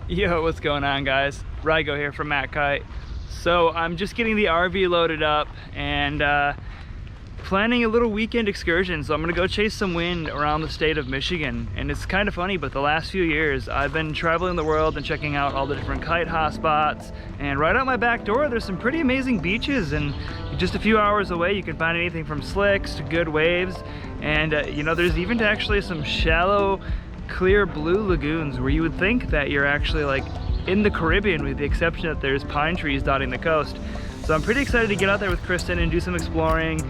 Yo, what's going on, guys? Rygo here from Kite. So I'm just getting the RV loaded up and planning a little weekend excursion. So I'm gonna go chase some wind around the state of Michigan. And it's kind of funny, but the last few years I've been traveling the world and checking out all the different kite hotspots. And right out my back door there's some pretty amazing beaches, and just a few hours away you can find anything from slicks to good waves. And you know, there's even actually some shallow clear blue lagoons where you would think that you're actually like in the Caribbean, with the exception that there's pine trees dotting the coast. So I'm pretty excited to get out there with Kristen and do some exploring,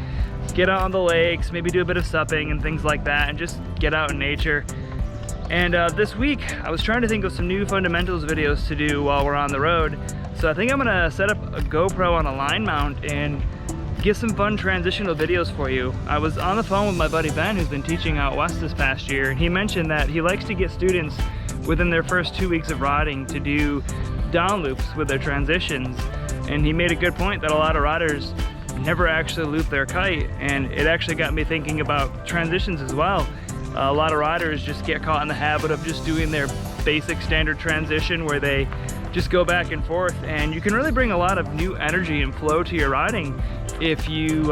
get out on the lakes, maybe do a bit of supping and things like that, and just get out in nature. And this week I was trying to think of some new fundamentals videos to do while we're on the road. So I think I'm gonna set up a GoPro on a line mount and get some fun transitional videos for you. I was on the phone with my buddy Ben, who's been teaching out west this past year, and he mentioned that he likes to get students within their first 2 weeks of riding to do down loops with their transitions. And he made a good point that a lot of riders never actually loop their kite, and it actually got me thinking about transitions as well. A lot of riders just get caught in the habit of just doing their basic standard transition where they just go back and forth, and you can really bring a lot of new energy and flow to your riding if you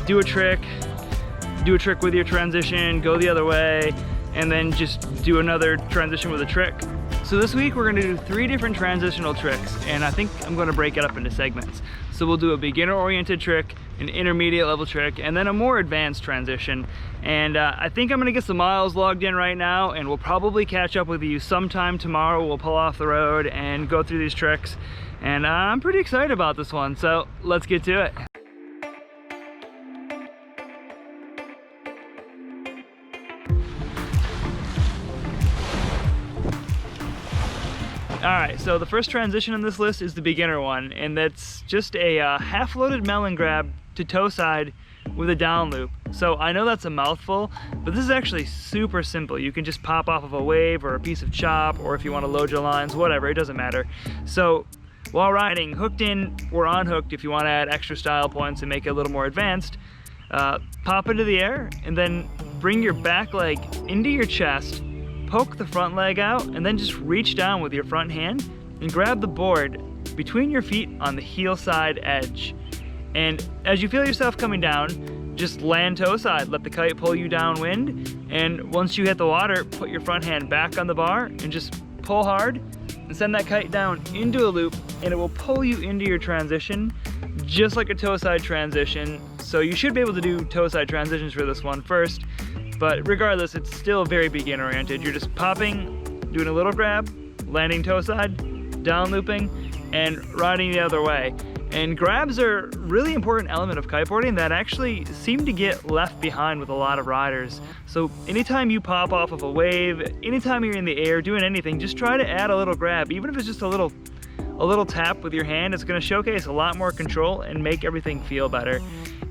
do a trick with your transition, go the other way, and then just do another transition with a trick. So this week we're gonna do 3 different transitional tricks, and I think I'm gonna break it up into segments. So we'll do a beginner-oriented trick, an intermediate level trick, and then a more advanced transition. And I think I'm gonna get some miles logged in right now, and we'll probably catch up with you sometime tomorrow. We'll pull off the road and go through these tricks. And I'm pretty excited about this one, so let's get to it. All right, so the first transition on this list is the beginner one, and that's just a half-loaded melon grab to toe side with a down loop. So I know that's a mouthful, but this is actually super simple. You can just pop off of a wave or a piece of chop, or if you want to load your lines, whatever, it doesn't matter. So while riding, hooked in or unhooked, if you want to add extra style points and make it a little more advanced, pop into the air and then bring your back leg into your chest, poke the front leg out, and then just reach down with your front hand and grab the board between your feet on the heel side edge. And as you feel yourself coming down, just land toe side, let the kite pull you downwind, and once you hit the water, put your front hand back on the bar and just pull hard and send that kite down into a loop, and it will pull you into your transition just like a toe side transition. So you should be able to do toe side transitions for this one first. But regardless, it's still very beginner oriented. You're just popping, doing a little grab, landing toe side, down looping, and riding the other way. And grabs are a really important element of kiteboarding that actually seem to get left behind with a lot of riders. So anytime you pop off of a wave, anytime you're in the air doing anything, just try to add a little grab. Even if it's just a little tap with your hand, it's gonna showcase a lot more control and make everything feel better.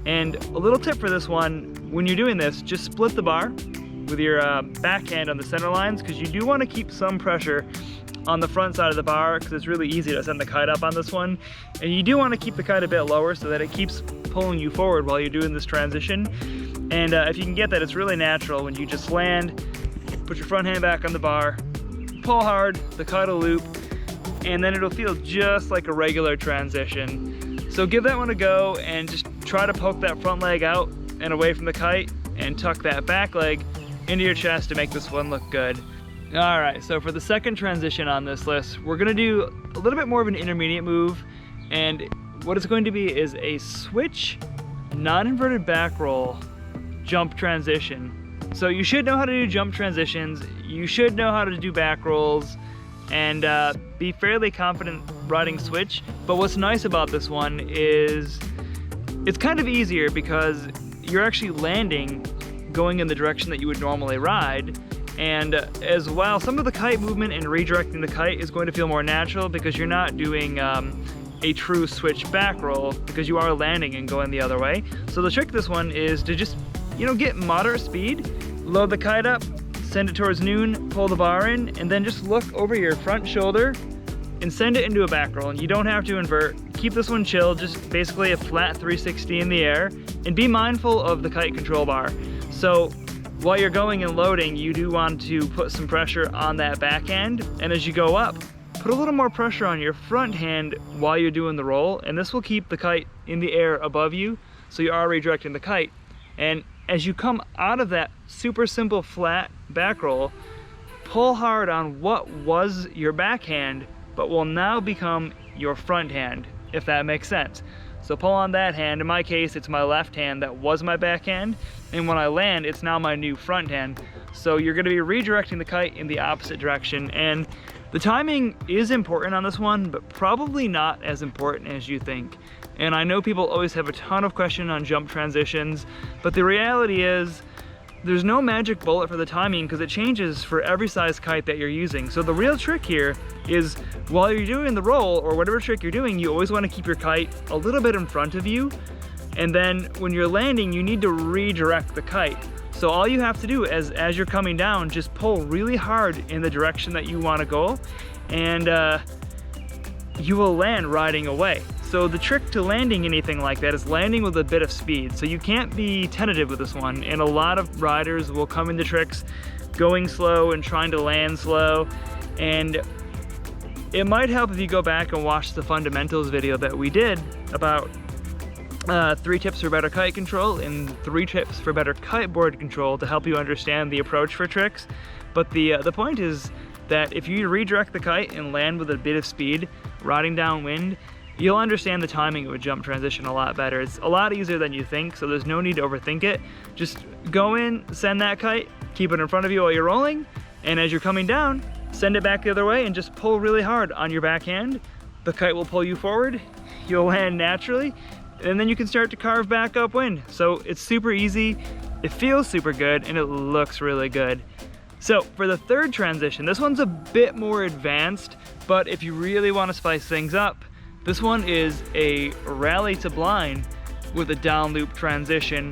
And a little tip for this one, when you're doing this, just split the bar with your backhand on the center lines, because you do want to keep some pressure on the front side of the bar, because it's really easy to send the kite up on this one. And you do want to keep the kite a bit lower so that it keeps pulling you forward while you're doing this transition. And if you can get that, it's really natural when you just land, put your front hand back on the bar, pull hard, the kite will loop, and then it'll feel just like a regular transition. So give that one a go and just try to poke that front leg out and away from the kite and tuck that back leg into your chest to make this one look good. All right, so for the second transition on this list, we're gonna do a little bit more of an intermediate move, and what it's going to be is a switch, non-inverted back roll, jump transition. So you should know how to do jump transitions, you should know how to do back rolls, and be fairly confident riding switch. But what's nice about this one is it's kind of easier because you're actually landing going in the direction that you would normally ride. And as well, some of the kite movement and redirecting the kite is going to feel more natural because you're not doing a true switch back roll, because you are landing and going the other way. So the trick to this one is to just, you know, get moderate speed, load the kite up, send it towards noon, pull the bar in, and then just look over your front shoulder and send it into a back roll. And you don't have to invert. Keep this one chill, just basically a flat 360 in the air, and be mindful of the kite control bar. So while you're going and loading, you do want to put some pressure on that backhand, and as you go up, put a little more pressure on your front hand while you're doing the roll, and this will keep the kite in the air above you, so you are redirecting the kite. And as you come out of that super simple flat back roll, pull hard on what was your backhand, but will now become your front hand, if that makes sense. So pull on that hand. In my case, it's my left hand that was my backhand, and when I land, it's now my new front hand. So you're gonna be redirecting the kite in the opposite direction, and the timing is important on this one, but probably not as important as you think. And I know people always have a ton of questions on jump transitions, but the reality is there's no magic bullet for the timing because it changes for every size kite that you're using. So the real trick here is while you're doing the roll or whatever trick you're doing, you always want to keep your kite a little bit in front of you. And then when you're landing, you need to redirect the kite. So all you have to do is, as you're coming down, just pull really hard in the direction that you want to go, and you will land riding away. So the trick to landing anything like that is landing with a bit of speed. So you can't be tentative with this one, and a lot of riders will come into tricks going slow and trying to land slow, and it might help if you go back and watch the fundamentals video that we did about 3 tips for better kite control and 3 tips for better kiteboard control to help you understand the approach for tricks. But the point is that if you redirect the kite and land with a bit of speed, riding downwind, you'll understand the timing of a jump transition a lot better. It's a lot easier than you think, so there's no need to overthink it. Just go in, send that kite, keep it in front of you while you're rolling, and as you're coming down, send it back the other way and just pull really hard on your backhand. The kite will pull you forward, you'll land naturally, and then you can start to carve back upwind. So it's super easy, it feels super good, and it looks really good. So for the third transition, this one's a bit more advanced, but if you really want to spice things up, this one is a rally to blind with a down loop transition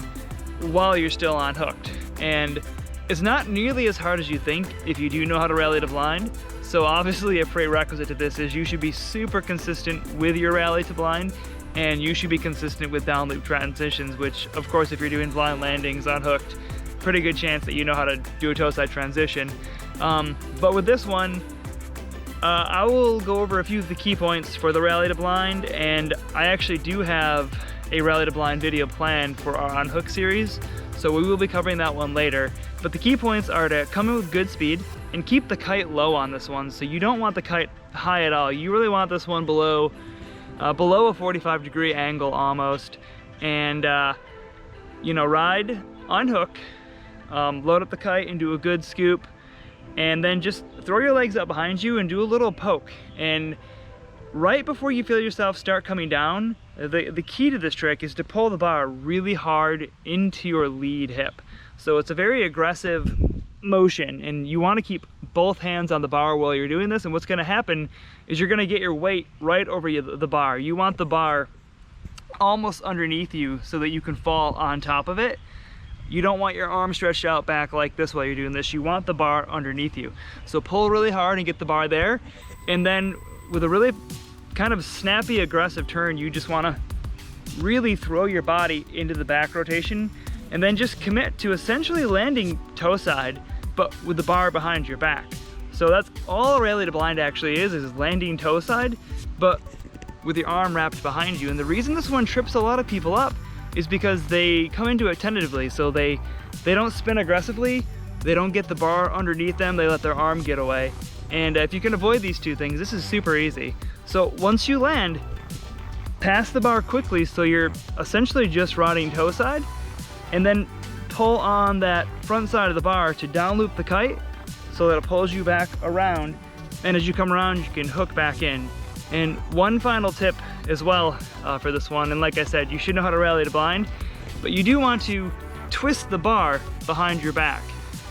while you're still unhooked. And it's not nearly as hard as you think if you do know how to rally to blind. So obviously a prerequisite to this is you should be super consistent with your rally to blind, and you should be consistent with down loop transitions, which of course if you're doing blind landings unhooked, pretty good chance that you know how to do a toe side transition. But with this one, I will go over a few of the key points for the rally to blind, and I actually do have a rally to blind video planned for our unhook series, so we will be covering that one later. But the key points are to come in with good speed and keep the kite low on this one. So you don't want the kite high at all. You really want this one below a 45-degree angle almost, and you know, ride, unhook, load up the kite and do a good scoop, and then just throw your legs up behind you and do a little poke. And right before you feel yourself start coming down, the key to this trick is to pull the bar really hard into your lead hip. So it's a very aggressive motion, and you want to keep both hands on the bar while you're doing this. And what's going to happen is you're going to get your weight right over the bar. You want the bar almost underneath you so that you can fall on top of it. You don't want your arm stretched out back like this while you're doing this. You want the bar underneath you. So pull really hard and get the bar there. And then with a really kind of snappy, aggressive turn, you just want to really throw your body into the back rotation, and then just commit to essentially landing toe side, but with the bar behind your back. So that's all rally to blind actually is landing toe side, but with your arm wrapped behind you. And the reason this one trips a lot of people up is because they come into it tentatively. So they don't spin aggressively, they don't get the bar underneath them, they let their arm get away. And if you can avoid these two things, this is super easy. So once you land, pass the bar quickly so you're essentially just riding toe side, and then pull on that front side of the bar to down loop the kite so that it pulls you back around, and as you come around you can hook back in. And one final tip as well for this one, and like I said, you should know how to rally to blind, but you do want to twist the bar behind your back.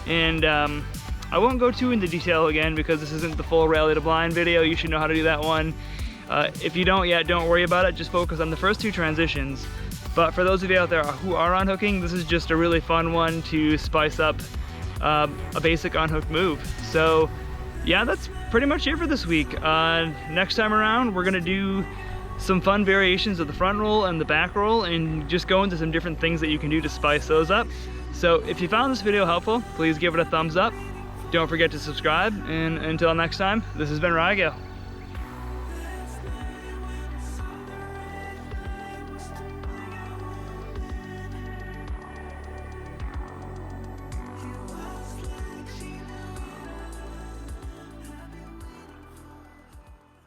And I won't go too into detail again because this isn't the full rally to blind video. You should know how to do that one. If you don't yet, don't worry about it, just focus on the first 2 transitions. But for those of you out there who are unhooking, this is just a really fun one to spice up a basic unhook move. So yeah, that's pretty much it for this week. Next time around, we're gonna do some fun variations of the front roll and the back roll, and just go into some different things that you can do to spice those up. So if you found this video helpful, please give it a thumbs up. Don't forget to subscribe, and until next time, this has been Rygo.